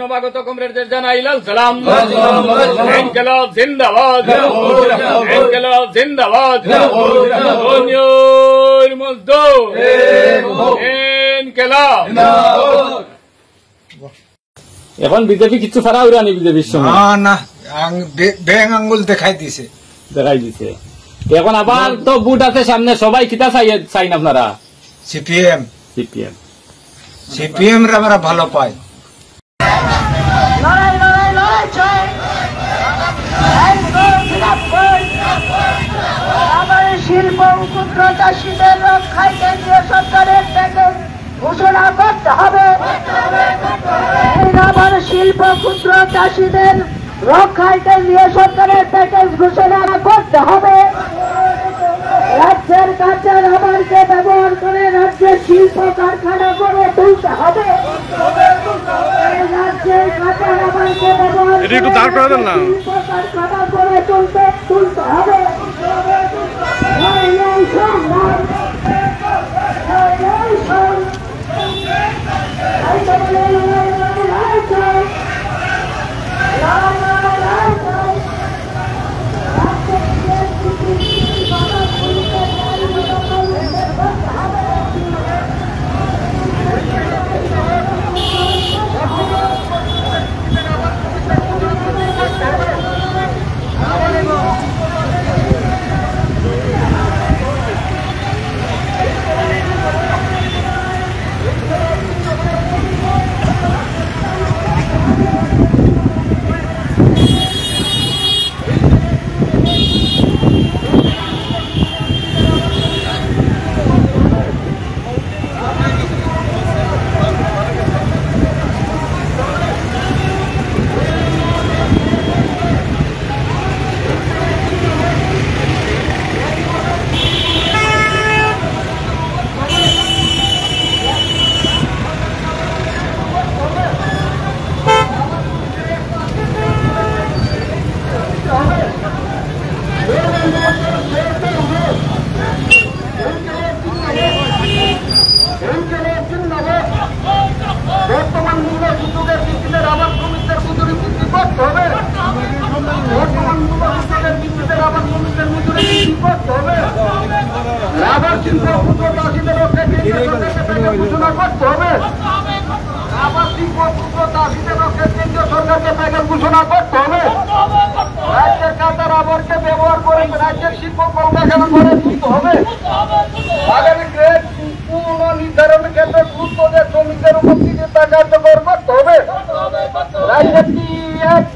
নবাগত কমরেডদের জানাই লাল সালাম। ইনকিলাব জিন্দাবাদ, ইনকিলাব জিন্দাবাদ, দুনিয়ার মজদুর ইনকিলাব। এখন বিজেপি কিছু ফারা উড়ানি বিজেপির সঙ্গে না ব্যাং আঙ্গুল দেখাই দিছে। এখন আবার তো বুট আছে সামনে, সবাই কিতা চাইন আপনারা? সিপিএম সিপিএম সিপিএম রা আমরা ভালো পাই। শিল্প ক্ষুদ্র চাষীদের রক্ষায় কেন্দ্রীয় সরকারের প্যাকেজ ঘোষণা করতে হবে। আবার শিল্প ক্ষুদ্র চাষীদের রক্ষায় কেন্দ্রীয় সরকারের প্যাকেজ ঘোষণা করতে হবে। রাজ্যের কাঁচা রাবারকে ব্যবহার করে রাজ্যের শিল্প কারখানা করে তুলতে হবে। রাজ্যের কাঁচা রাবারকে ব্যবহার করে শিল্প কারখানা করে তুলতে হবে। বর্তমান মূল্য সুযোগের ভিত্তিতে রাবার শ্রমিকদের মজুরি বৃদ্ধি করতে হবে। বর্তমান মূল্য সুযোগের ভিত্তিতে রাবার শ্রমিকদের মজুরি বৃদ্ধি করতে হবে। রাবার শিল্প ক্ষুদ্র চাষীদের রক্ষায় কেন্দ্রীয় সরকারকে প্যাকেজ ঘোষণা করতে হবে। রাবার শিল্প ক্ষুদ্র চাষীদের রক্ষায় কেন্দ্রীয় সরকারকে প্যাকেজ ঘোষণা করতে হবে। রাজ্যের কাঁচা রাবারকে ব্যবহার করে রাজ্যের শিল্প কলকারখানা করে তুলতে হবে। আগামী গ্রেড পুনর্নির্ধারণের ক্ষেত্রে গুরুত্ব দিয়ে শ্রমিকদের উপস্থিতিতা কার্যকর করতে হবে। রাজ্যের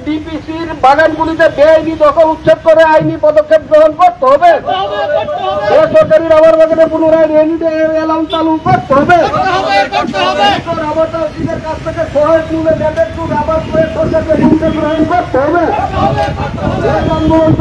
ডিপিসির বাগানগুলিতে বেআইনি দখল উচ্ছেদ করে আইনি পদক্ষেপ গ্রহণ করতে হবে। বেসরকারি রাবার বাগানে পুনরায় এলাউন্স চালু করতে হবে। রাবার চাষীদের কাছ থেকে সহায়ক মূল্যে রাবার করে সরকারকে ভূমিকা গ্রহণ করতে হবে। আন্দোলন